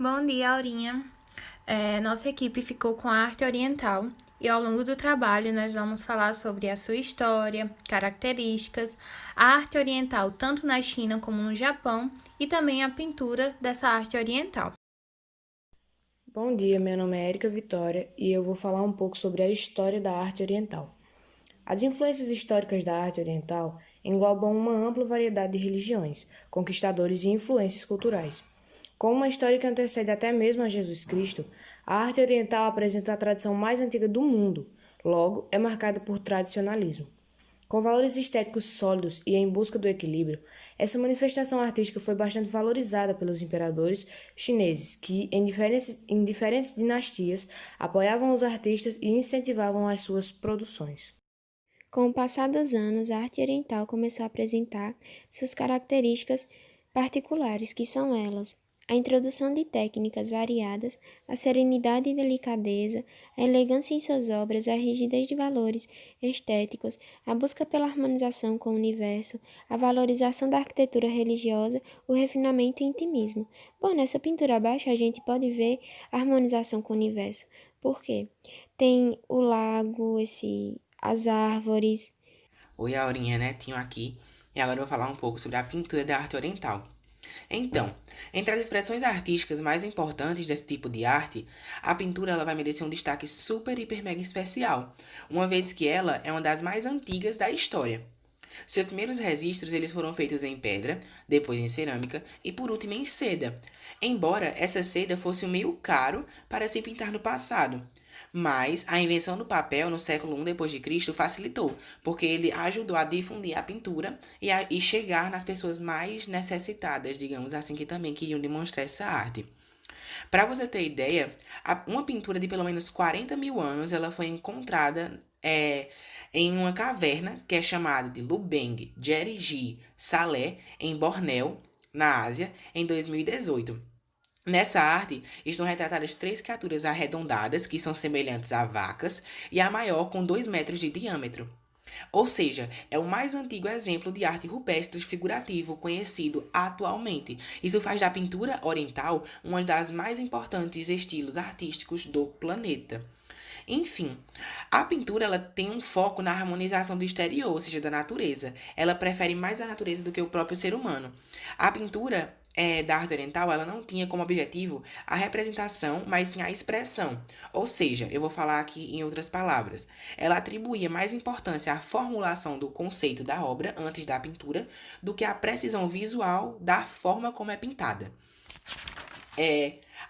Bom dia, Aurinha. Nossa equipe ficou com a arte oriental e ao longo do trabalho nós vamos falar sobre a sua história, características, a arte oriental tanto na China como no Japão e também a pintura dessa arte oriental. Bom dia, meu nome é Érica Vitória e eu vou falar um pouco sobre a história da arte oriental. As influências históricas da arte oriental englobam uma ampla variedade de religiões, conquistadores e influências culturais. Com uma história que antecede até mesmo a Jesus Cristo, a arte oriental apresenta a tradição mais antiga do mundo, logo, é marcada por tradicionalismo. Com valores estéticos sólidos e em busca do equilíbrio, essa manifestação artística foi bastante valorizada pelos imperadores chineses, que, em diferentes dinastias, apoiavam os artistas e incentivavam as suas produções. Com o passar dos anos, a arte oriental começou a apresentar suas características particulares, que são elas: a introdução de técnicas variadas, a serenidade e delicadeza, a elegância em suas obras, a rigidez de valores estéticos, a busca pela harmonização com o universo, a valorização da arquitetura religiosa, o refinamento e o intimismo. Bom, nessa pintura abaixo a gente pode ver a harmonização com o universo. Por quê? Tem o lago, as árvores. Oi, Aurinha, Netinho aqui, e agora eu vou falar um pouco sobre a pintura da arte oriental. Então, entre as expressões artísticas mais importantes desse tipo de arte, a pintura ela vai merecer um destaque super, hiper, mega especial, uma vez que ela é uma das mais antigas da história. Seus primeiros registros eles foram feitos em pedra, depois em cerâmica e por último em seda, embora essa seda fosse um meio caro para se pintar no passado. Mas a invenção do papel no século I depois de Cristo facilitou, porque ele ajudou a difundir a pintura e chegar nas pessoas mais necessitadas, digamos assim, que também queriam demonstrar essa arte. Para você ter ideia, uma pintura de pelo menos 40 mil anos ela foi encontrada em uma caverna que é chamada de Lubeng Gerigi Saleh, em Bornéu, na Ásia, em 2018. Nessa arte estão retratadas três criaturas arredondadas que são semelhantes a vacas e a maior com 2 metros de diâmetro. Ou seja, é o mais antigo exemplo de arte rupestre figurativo conhecido atualmente. Isso faz da pintura oriental uma das mais importantes estilos artísticos do planeta. Enfim, a pintura ela tem um foco na harmonização do exterior, ou seja, da natureza. Ela prefere mais a natureza do que o próprio ser humano. A pintura da arte oriental ela não tinha como objetivo a representação, mas sim a expressão. Ou seja, eu vou falar aqui em outras palavras. Ela atribuía mais importância à formulação do conceito da obra antes da pintura do que à precisão visual da forma como é pintada.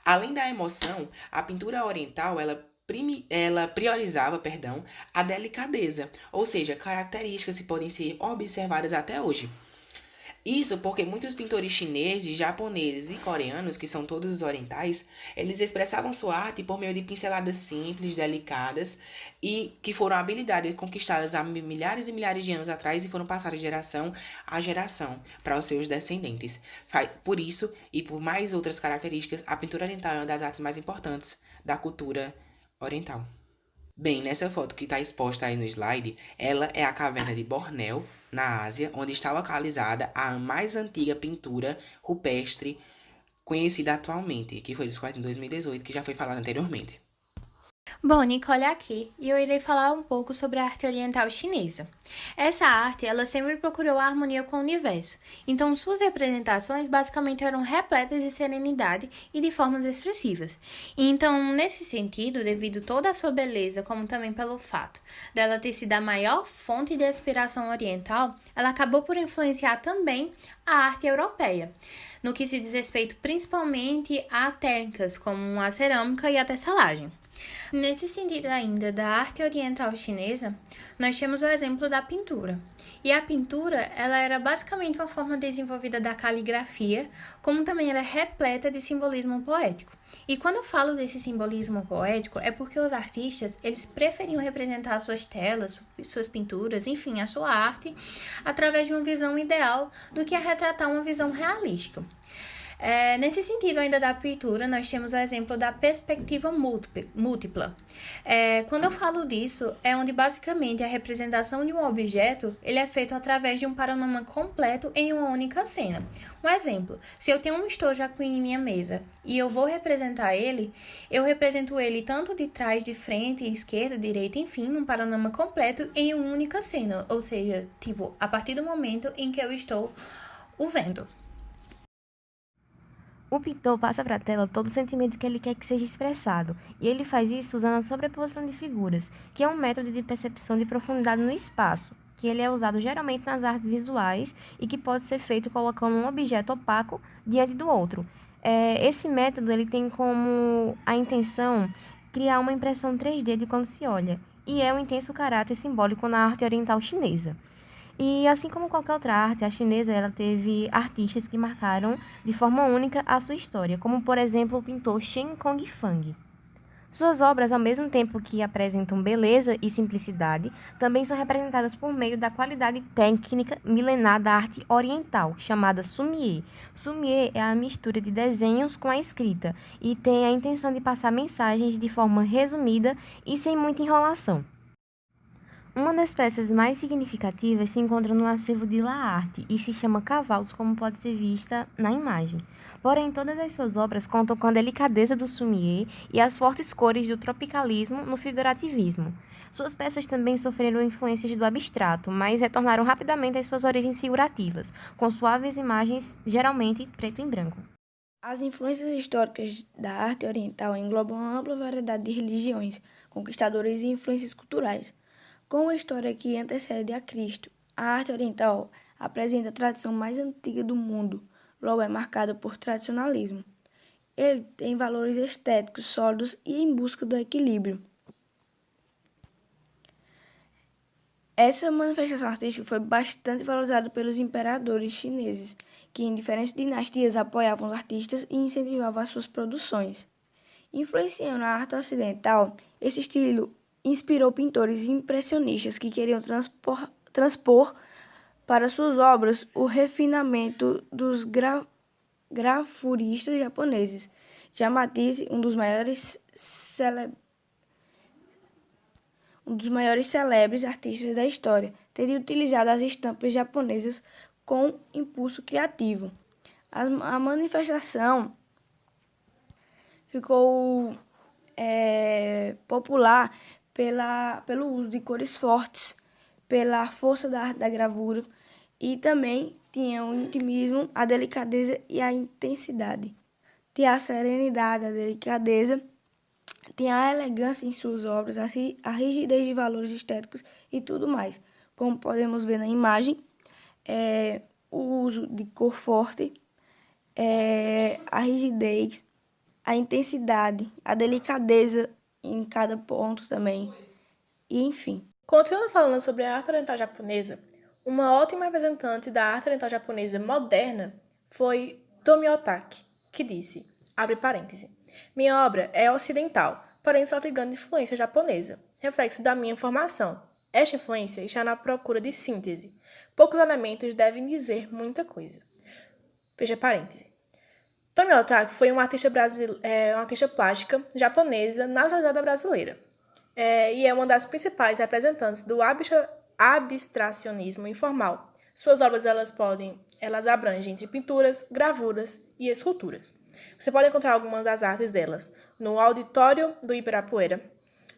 Além da emoção, a pintura oriental ela priorizava, a delicadeza, ou seja, características que podem ser observadas até hoje. Isso porque muitos pintores chineses, japoneses e coreanos, que são todos orientais, eles expressavam sua arte por meio de pinceladas simples, delicadas e que foram habilidades conquistadas há milhares e milhares de anos atrás e foram passadas de geração a geração para os seus descendentes. Por isso e por mais outras características, a pintura oriental é uma das artes mais importantes da cultura oriental. Bem, nessa foto que está exposta aí no slide, ela é a caverna de Bornéu, na Ásia, onde está localizada a mais antiga pintura rupestre conhecida atualmente, que foi descoberta em 2018, que já foi falado anteriormente. Bom, Nicole aqui e eu irei falar um pouco sobre a arte oriental chinesa. Essa arte, ela sempre procurou a harmonia com o universo, então suas representações basicamente eram repletas de serenidade e de formas expressivas. E então, nesse sentido, devido toda a sua beleza, como também pelo fato dela ter sido a maior fonte de inspiração oriental, ela acabou por influenciar também a arte europeia, no que se diz respeito principalmente a técnicas como a cerâmica e a tesselagem. Nesse sentido ainda da arte oriental chinesa, nós temos o exemplo da pintura. E a pintura, ela era basicamente uma forma desenvolvida da caligrafia, como também era repleta de simbolismo poético. E quando eu falo desse simbolismo poético, é porque os artistas, eles preferiam representar suas telas, suas pinturas, enfim, a sua arte, através de uma visão ideal do que a retratar uma visão realística. Nesse sentido ainda da pintura, nós temos o exemplo da perspectiva múltipla. Quando eu falo disso, é onde basicamente a representação de um objeto ele é feito através de um panorama completo em uma única cena. Um exemplo, se eu tenho um estojo aqui em minha mesa e eu vou representar ele, eu represento ele tanto de trás, de frente, esquerda, direita, enfim, um panorama completo em uma única cena, ou seja, tipo, a partir do momento em que eu estou o vendo. O pintor passa para a tela todo o sentimento que ele quer que seja expressado, e ele faz isso usando a sobreposição de figuras, que é um método de percepção de profundidade no espaço, que ele é usado geralmente nas artes visuais e que pode ser feito colocando um objeto opaco diante do outro. Esse método ele tem como a intenção criar uma impressão 3D de quando se olha, e é um intenso caráter simbólico na arte oriental chinesa. E assim como qualquer outra arte, a chinesa ela teve artistas que marcaram de forma única a sua história, como por exemplo o pintor Shen Kongfang. Suas obras, ao mesmo tempo que apresentam beleza e simplicidade, também são representadas por meio da qualidade técnica milenar da arte oriental, chamada sumie. Sumie é a mistura de desenhos com a escrita e tem a intenção de passar mensagens de forma resumida e sem muita enrolação. Uma das peças mais significativas se encontra no acervo de La Arte e se chama Cavalos, como pode ser vista na imagem. Porém, todas as suas obras contam com a delicadeza do sumie e as fortes cores do tropicalismo no figurativismo. Suas peças também sofreram influências do abstrato, mas retornaram rapidamente às suas origens figurativas, com suaves imagens, geralmente preto e branco. As influências históricas da arte oriental englobam uma ampla variedade de religiões, conquistadores e influências culturais. Com a história que antecede a Cristo, a arte oriental apresenta a tradição mais antiga do mundo, logo é marcada por tradicionalismo. Ele tem valores estéticos sólidos e em busca do equilíbrio. Essa manifestação artística foi bastante valorizada pelos imperadores chineses, que em diferentes dinastias apoiavam os artistas e incentivavam as suas produções. Influenciando a arte ocidental, esse estilo inspirou pintores impressionistas que queriam transpor para suas obras o refinamento dos grafuristas japoneses. Já Matisse, um dos maiores celebres artistas da história, teria utilizado as estampas japonesas com impulso criativo. A manifestação ficou popular pelo uso de cores fortes, pela força da arte da gravura, e também tinha o intimismo, a delicadeza e a intensidade. Tinha a serenidade, a delicadeza, tinha a elegância em suas obras, a rigidez de valores estéticos e tudo mais. Como podemos ver na imagem, o uso de cor forte, a rigidez, a intensidade, a delicadeza em cada ponto também, e enfim. Continuando falando sobre a arte oriental japonesa, uma ótima representante da arte oriental japonesa moderna foi Tomio Otaki, que disse, abre parêntese, minha obra é ocidental, porém sofre grande influência japonesa, reflexo da minha formação. Esta influência está na procura de síntese. Poucos elementos devem dizer muita coisa. Fecha parêntese. Tomio Otaki foi uma artista plástica japonesa naturalizada brasileira. E é uma das principais representantes do abstracionismo informal. Suas obras elas abrangem entre pinturas, gravuras e esculturas. Você pode encontrar algumas das artes delas no Auditório do Ibirapuera,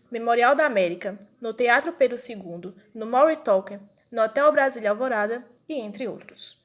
Memorial da América, no Teatro Pedro II, no Maury Talker, no Hotel Brasília Alvorada e entre outros.